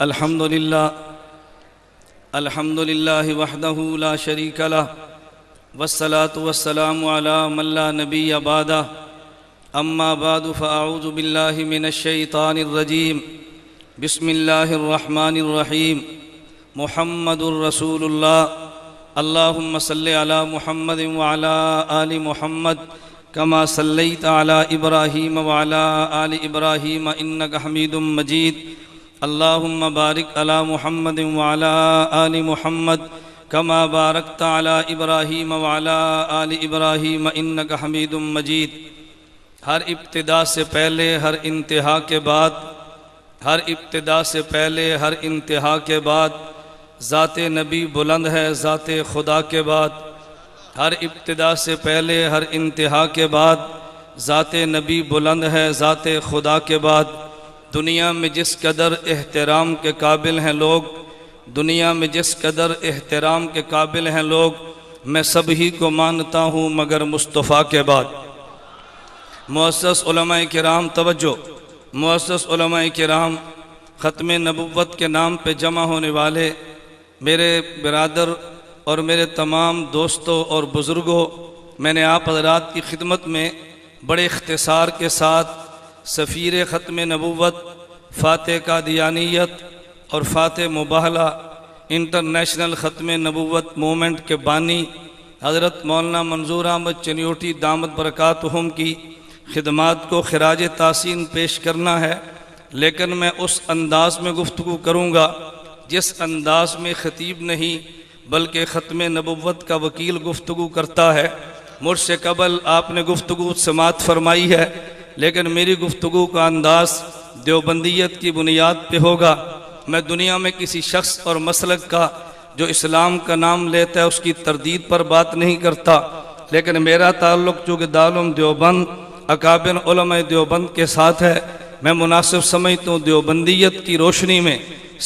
الحمد للہ وحدہ لا شریک لہ والصلاة والسلام علی من لا نبی بعدہ اما بعد فاعوذ باللہ من الشیطان الرجیم بسم اللہ الرحمن الرحیم محمد رسول اللہ اللہم صلی علی محمد وعلی آل محمد کما صلیت علی ابراہیم وعلی آل ابراہیم انک حمید مجید اللہم بارک علی محمد وعلی آل محمد کما بارکت علی ابراہیم وعلی آل ابراہیم انک حمید مجید۔ ہر ابتدا سے پہلے ہر انتہا کے بعد، ہر ابتدا سے پہلے ہر انتہا کے بعد ذات نبی بلند ہے ذات خدا کے بعد۔ ہر ابتدا سے پہلے ہر انتہا کے بعد ذات نبی بلند ہے ذات خدا کے بعد۔ دنیا میں جس قدر احترام کے قابل ہیں لوگ، دنیا میں جس قدر احترام کے قابل ہیں لوگ، میں سب ہی کو مانتا ہوں مگر مصطفیٰ کے بعد۔ معزز علماء کرام توجہ، معزز علماء کرام، ختم نبوت کے نام پہ جمع ہونے والے میرے برادر اور میرے تمام دوستوں اور بزرگوں، میں نے آپ حضرات کی خدمت میں بڑے اختصار کے ساتھ سفیر ختم نبوت، فاتح قادیانیت اور فاتح مباہلہ انٹرنیشنل ختم نبوت مومنٹ کے بانی حضرت مولانا منظور احمد چنیوٹی دامت برکاتہم کی خدمات کو خراج تحسین پیش کرنا ہے، لیکن میں اس انداز میں گفتگو کروں گا جس انداز میں خطیب نہیں بلکہ ختم نبوت کا وکیل گفتگو کرتا ہے۔ مجھ سے قبل آپ نے گفتگو سماعت فرمائی ہے، لیکن میری گفتگو کا انداز دیوبندیت کی بنیاد پہ ہوگا۔ میں دنیا میں کسی شخص اور مسلک کا جو اسلام کا نام لیتا ہے اس کی تردید پر بات نہیں کرتا، لیکن میرا تعلق چونکہ دارالعلوم دیوبند اکابر علماء دیوبند کے ساتھ ہے، میں مناسب سمجھتا ہوں دیوبندیت کی روشنی میں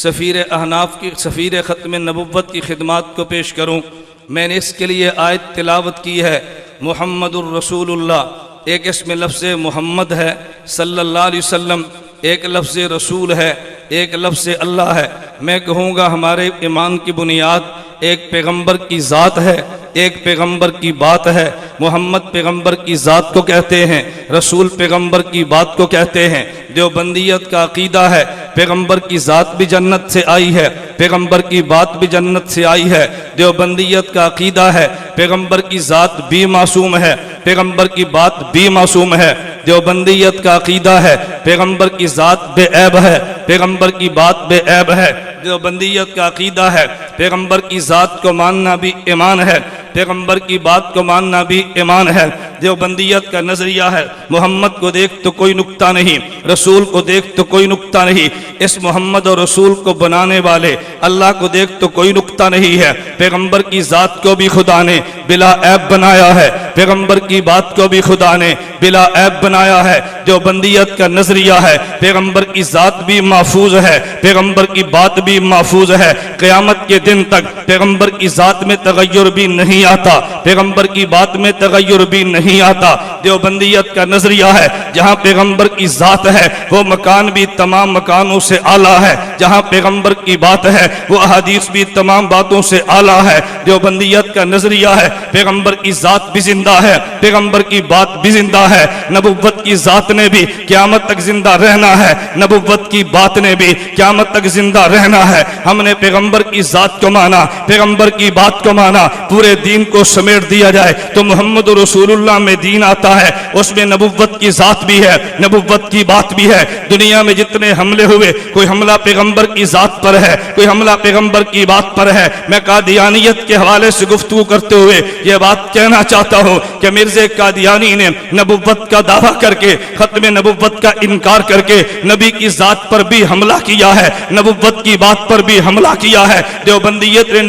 سفیر احناف کی سفیر ختم نبوت کی خدمات کو پیش کروں۔ میں نے اس کے لیے آیت تلاوت کی ہے، محمد الرسول اللہ، ایک اس میں لفظ محمد ہے صلی اللہ علیہ وسلم، ایک لفظ رسول ہے، ایک لفظ اللہ ہے۔ میں کہوں گا ہمارے ایمان کی بنیاد ایک پیغمبر کی ذات ہے، ایک پیغمبر کی بات ہے۔ محمد پیغمبر کی ذات کو کہتے ہیں، رسول پیغمبر کی بات کو کہتے ہیں۔ دیوبندیت کا عقیدہ ہے پیغمبر کی ذات بھی جنت سے آئی ہے، پیغمبر کی بات بھی جنت سے آئی ہے۔ دیوبندیت کا عقیدہ ہے پیغمبر کی ذات بھی معصوم ہے، پیغمبر کی بات بھی معصوم ہے۔ دیوبندیت کا عقیدہ ہے پیغمبر کی ذات بے عیب ہے، پیغمبر کی بات بے عیب ہے۔ دیوبندیت کا عقیدہ ہے پیغمبر کی ذات کو ماننا بھی ایمان ہے، پیغمبر کی بات کو ماننا بھی ایمان ہے۔ دیوبندیت کا نظریہ ہے محمد کو دیکھ تو کوئی نکتہ نہیں، رسول کو دیکھ تو کوئی نکتہ نہیں، اس محمد اور رسول کو بنانے والے اللہ کو دیکھ تو کوئی نکتہ نہیں ہے۔ پیغمبر کی ذات کو بھی خدا نے بلا عیب بنایا ہے، پیغمبر کی بات کو بھی خدا نے بلا عیب بنایا ہے۔ دیوبندیت کا نظریہ ہے پیغمبر کی ذات بھی محفوظ ہے، پیغمبر کی بات بھی محفوظ ہے۔ قیامت کے دن تک پیغمبر کی ذات میں تغیر بھی نہیں آتا، پیغمبر کی بات میں تغیر بھی نہیں آتا۔ دیوبندیت کا نظریہ ہے جہاں پیغمبر کی ذات ہے وہ مکان بھی تمام مکانوں سے اعلیٰ ہے، جہاں پیغمبر کی بات ہے وہ احادیث بھی تمام باتوں سے اعلیٰ ہے۔ دیوبندیت کا نظریہ ہے پیغمبر کی ذات بھی زندہ ہے، پیغمبر کی بات بھی زندہ ہے۔ نبوت کی ذات نے بھی قیامت تک زندہ رہنا ہے، نبوت کی بات نے بھی قیامت تک زندہ رہنا ہے۔ ہم نے پیغمبر کی ذات کو مانا، پیغمبر کی بات کو مانا، پورے دین کو سمیٹ دیا جائے تو محمد رسول اللہ میں دین آتا ہے، اس میں نبوت کی ذات بھی ہے، نبوت کی بات بھی ہے۔ دنیا میں جتنے حملے ہوئے کوئی حملہ پیغمبر کی ذات پر ہے، کوئی حملہ پیغمبر کی بات پر ہے۔ میں قادیانیت کے حوالے سے گفتگو کرتے ہوئے یہ بات کہنا چاہتا ہوں کہ مرزا قادیانی نے نبوت کا دعویٰ کر کے ختم نبوت کا انکار کر کے نبی کی ذات پر بھی حملہ کیا ہے، نبوت کی بات پر بھی حملہ کیا ہے۔ دیوبندیت نے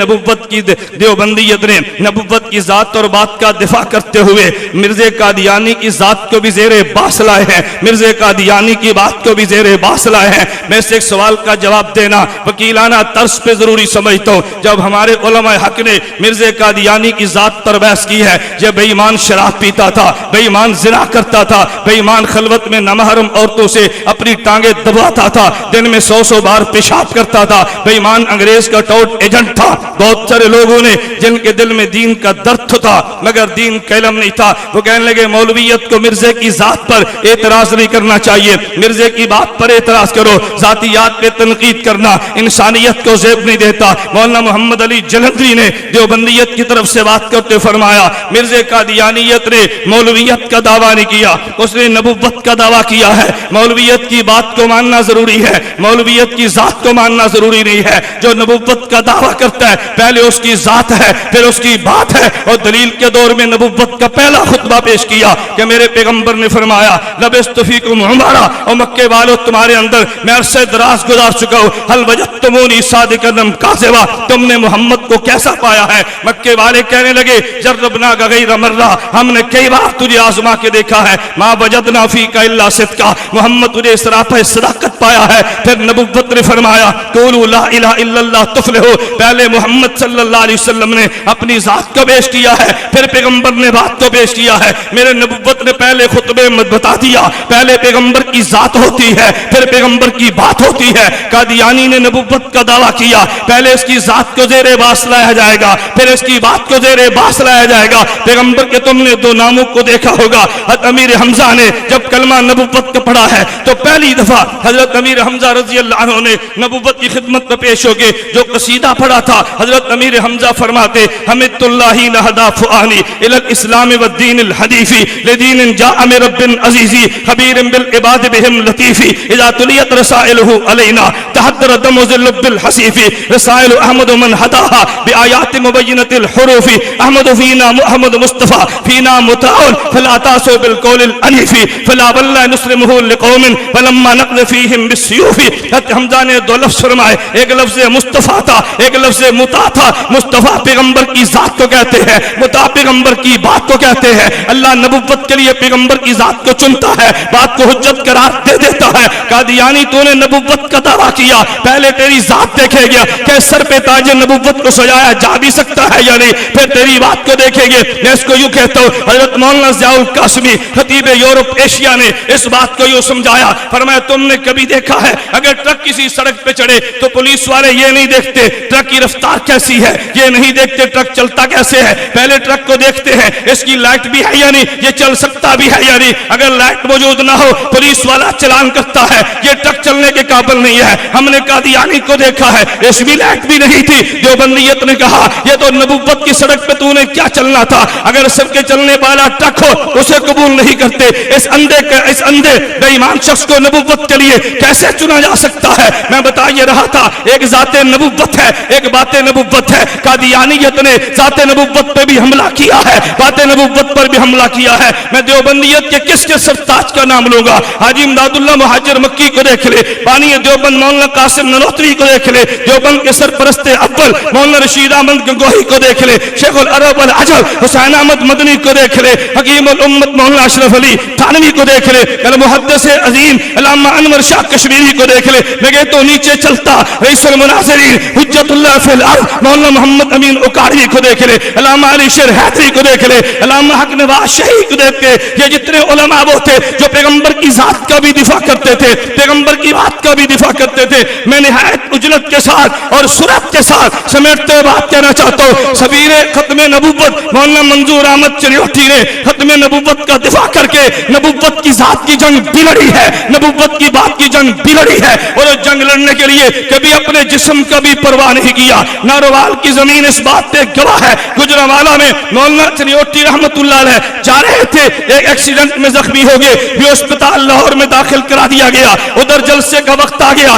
نبوت کی ذات اور بات کا دفاع کرتے ہوئے مرزا قادیانی کی ذات کو بھی زیر باس لائے ہیں، مرزا قادیانی کی بات کو بھی زیر باس لائے ہیں۔ میں سے ایک سوال کا جواب دینا وکیلانہ طرز پہ ضروری سمجھتا ہوں۔ جب ہمارے علماء حق نے مرزا قادیانی کی ذات پر بحث کی ہے، یہ بے ایمان شراب پیتا تھا، بے ایمان زنا کرتا تھا، بے ایمان خلوت میں نامحرم عورتوں سے اپنی ٹانگیں دباتا تھا، دن میں 100 بار پیشاب کرتا تھا، بے ایمان انگریز کا ٹوٹ ایجنٹ تھا۔ بہت سارے لوگوں نے جن کے دل میں دین کا درد تھا مگر دین کا علم نہیں تھا، وہ کہنے لگے مولویت کو مرزا کی ذات پر اعتراض نہیں کرنا چاہیے، مرزا کی بات پر اعتراض کرو، ذاتیات پہ تنقید کرنا انسانیت کو زیب نہیں دیتا۔ مولانا محمد علی جلندری نے دیوبندیت کی طرف سے بات کرتے فرمایا مرزا قادیانیت نے مولویت کا دعویٰ نہیں کیا، اس نے نبوت کا دعویٰ کیا ہے۔ مولویت کی بات کو ماننا ضروری ہے، مولویت کی ذات کو ماننا ضروری نہیں ہے۔ جو نبوت کا دعویٰ کرتا ہے پہلے اس کی ذات ہے پھر اس کی بات ہے، اور دلیل کے دور میں نبوت کا پہلا خطبہ پیش کیا کہ میرے پیغمبر نے فرمایا لبثت فیکم عمرا، اور مکے والو تمہارے اندر میں عرصہ دراز گزار چکا ہوں، هل وجدتمونی صادقا ام کاذبا، تم نے محمد کو کیسا پایا ہے؟ مکے والے کہنے لگے جربنا غیر مرہ، ہم نے کئی بار تجھے آزما کے دیکھا ہے، ما وجدنا فیک الا صدقا، محمد تجھے سراپا صداقت پایا ہے۔ پھر نبوت نے فرمایا قولوا لا الہ الا اللہ تفلحوا، پہلے محمد صلی اللہ علیہ وسلم نے اپنی ذات کو پیش کیا ہے، پھر پیغمبر نے بات کو پیش کیا ہے۔ میرے نبوت نے پہلے خطبے میں بتا دیا پہلے پیغمبر کی ذات ہوتی ہے پھر پیغمبر کی بات ہوتی ہے۔ قادیانی نے نبوت کا دعویٰ کیا پہلے اس کی ذات کو زیر باس لایا جائے گا پھر اس کی بات کو زیر باس لایا جائے گا۔ پیغمبر کے تم نے دو ناموں کو دیکھا ہوگا، حضرت امیر حمزہ نے جب کلمہ نبوت کا پڑھا ہے تو پہلی دفعہ حضرت امیر حمزہ رضی اللہ عنہ نے نبوت کی خدمت میں پیش ہو کے جو قصیدہ پڑھا تھا، حضرت امیر حمزہ فرماتے حمدت اللہ لہدا فؤانی الی الاسلام والدین الحدیفی لدین جاء من رب عزیزی خبیر بالعباد بہم لطیفی اذا تلیت رسائلہ علینا تحدر دم ذل بالحسیفی رسائل احمد من ہداها بآیات مبینت الحروف احمد فینا محمد مصطفیٰ فینا متعاون فلا تاسو بالقول العنیفی فلا واللہ نسلمہ لقوم فلما نقض فیہم بالسیوفی۔ حمزہ نے دو لفظ فرمائے، ایک لفظ مصطفیٰ تھا ایک لفظ مطاع تھا۔ مصطفیٰ پیغمبر کی ذات کو کہتے ہیں، مطاع پیغمبر کی بات کو کہتے ہیں۔ اللہ نبوت کے لیے پیغمبر کی ذات کو چنتا ہے، بات کو حجت قرار دے دیتا ہے۔ قادیانی تو نے نبوت کا دعویٰ کیا پہلے تیری ذات دیکھے گیا کہ سر پہ تاج نبوت کو سجایا جا بھی سکتا ہے یا نہیں، پھر تیری بات کو دیکھے گے۔ میں اس کو یوں کہتا ہوں حضرت مولانا ضیاء القاسمی خطیب یورپ ایشیا نے اس بات کو یوں سمجھایا، فرمایا تم نے کبھی دیکھا ہے اگر ٹرک کسی سڑک پہ چڑھے تو پولیس والے یہ نہیں دیکھتے ٹرک کی رفتار کیسی ہے، یہ نہیں دیکھتے ٹرک چلتا کیسے ہے، پہلے ٹرک کو دیکھتے ہیں اس کی لائٹ بھی ہے یا نہیں، یہ چل سکتا بھی ہے یا نہیں۔ اگر لائٹ موجود نہ ہو پولیس والا چلان کرتا ہے، یہ ٹرک چلنے کے قابل نہیں ہے۔ ہم نے قادیانی کو دیکھا ہے اس بھی لائٹ بھی نہیں تھی، دیوبندیت نے کہا یہ تو نبوت کی سڑک پہ تو نے کیا چلنا تھا، اگر سب کے چلنے والا ٹرک ہو اسے قبول نہیں کرتے۔ اس اندھے بے ایمان شخص کو نبوت کے لیے کیسے چنا جا سکتا ہے؟ میں بتا یہ رہا تھا ایک ذات نبوت ہے ایک بات نبوت ہے۔ قادیانیت نے ذات نبوت پہ بھی حملہ کیا ہے، بات نبوت پر بھی حملہ کیا ہے۔ میں دیوبندیت کے کس کے سرتاج کا نام لوں گا؟ حاجی امداد اللہ مہاجر مکی کو دیکھ لے، بانی دیوبند مولانا قاسم ننوتوی کو دیکھ لے، دیوبند کے سرپرست اول مولانا رشید احمد گنگوہی کو دیکھ لے، شیخ العرب العجل حسین احمد مدنی کو دیکھ لے، حکیم الامت مولانا اشرف علی تھانوی کو دیکھ لے، محدث عظیم علامہ انور شاہ کشمیری کو دیکھ لے۔ لگے تو نیچے چلتا رئیس المناظرین حجت اللہ فی الارض مولانا محمد امین اکاڑی کو دیکھ لے، علامہ علی شیر حیدری کو دیکھ لے، علامہ حق نواز شاہی کو دیکھ لے۔ یہ جتنے علماء وہ تھے جو پیغمبر کی ذات کا بھی دفاع کرتے تھے، پیغمبر کی بات کا بھی دفاع کرتے تھے۔ میں نہایت اجلت کے ساتھ اور سرعت کے ساتھ سمیٹتے بات کہنا چاہتا ہوں، سفیر ختم نبوت مولانا منظور احمد چریوٹی نے ختم نبوت کا دفاع کر کے نبوت کی ذات کی جنگ بھی لڑی ہے، نبوت کی بات کی جنگ بھی لڑی ہے، اور اس جنگ لڑنے کے لیے کبھی اپنے جسم کا بھی پرواہ نہیں کیا۔ ناروال کی زمین اس بات پہ گواہ ہے، گجرانوالہ میں مولانا چریوٹی رحمت اللہ علیہ جا رہے تھے، ایک ایکسیڈنٹ میں زخمی ہو گئے، بھی اسپتال لاہور میں داخل کرا دیا گیا، ادھر جلسے کا وقت آ گیا،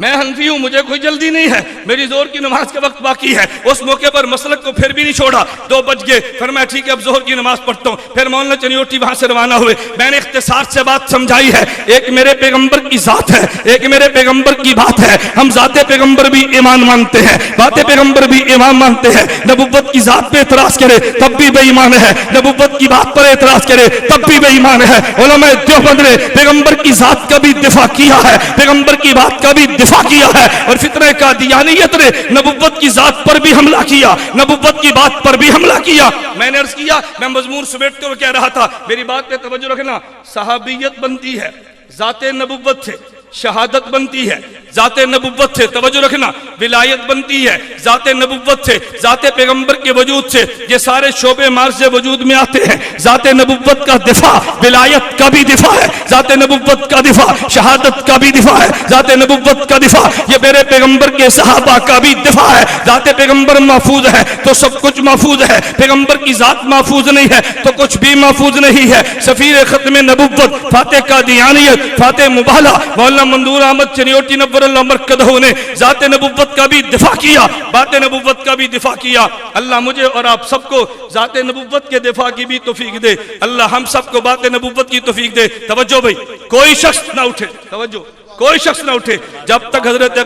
میں حنفی ہوں، مجھے کوئی جلدی نہیں ہے، میری ظہر کی نماز کا وقت باقی ہے۔ اس موقع پر مسلک کو پھر بھی نہیں چھوڑا، 2 بج گئے، فرمایا ٹھیک ہے اب ظہر کی نماز پڑھتا ہوں۔ پھر مولانا چنیوٹی وہاں سے روانہ ہوئے، میں نے اختصار سے بات سمجھائی ہے، ایک میرے پیغمبر کی ذات ہے، ایک میرے پیغمبر کی بات ہے، ہم ذات پیغمبر بھی ایمان مانتے ہیں، بات پیغمبر بھی ایمان مانتے ہیں۔ نبوت کی ذات پہ اعتراض کرے تب بھی بے ایمان ہے، نبوت کی بات پر اعتراض کرے تب بھی بے ایمان ہے۔ علماء دیوبند نے پیغمبر کی ذات کا بھی دفاع کیا ہے، پیغمبر کی بات کا بھی دفاع کیا ہے، اور فتنہ قادیانیت نے نبوت کی ذات پر بھی حملہ کیا، نبوت کی بات پر بھی حملہ کیا۔ میں نے عرض کیا، میں مضمون سمیٹتے ہوئے کہہ رہا تھا، میری بات پہ توجہ رکھنا، صحابیت بنتی ہے ذات نبوت سے، شہادت بنتی ہے ذات نبوت سے، توجہ رکھنا، ولایت بنتی ہے ذات نبوت سے، ذات پیغمبر کے وجود سے، یہ سارے شعبے مارز وجود میں آتے ہیں۔ ذات نبوت کا دفاع ولایت کا بھی دفاع ہے، ذات نبوت کا دفاع شہادت کا بھی دفاع ہے، ذات نبوت کا دفاع یہ میرے پیغمبر کے صحابہ کا بھی دفاع ہے۔ ذات پیغمبر محفوظ ہے تو سب کچھ محفوظ ہے، پیغمبر کی ذات محفوظ نہیں ہے تو کچھ بھی محفوظ نہیں ہے۔ سفیر ختم نبوت فاتح قادیانیت، فاتح مبالہ مولانا منظور احمد چنیوٹی نور اللہ مرکزہ نے ذات نبوت کا بھی دفاع کیا، بات نبوت کا بھی دفاع کیا۔ اللہ مجھے اور آپ سب کو ذات نبوت کے دفاع کی بھی توفیق دے، اللہ ہم سب کو بات نبوت کی توفیق دے۔ توجہ بھائی، کوئی شخص نہ اٹھے، توجہ، کوئی شخص نہ اٹھے جب تک حضرت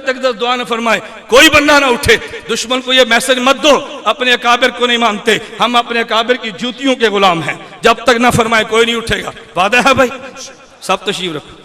اقدس دعا نہ فرمائے، کوئی بندہ نہ اٹھے۔ دشمن کو یہ میسج مت دو اپنے اکابر کو نہیں مانتے، ہم اپنے اکابر کی جوتیوں کے غلام ہیں، جب تک نہ فرمائے کوئی نہیں اٹھے گا۔ وعدہ ہے بھائی؟ سب تشریف رکھو۔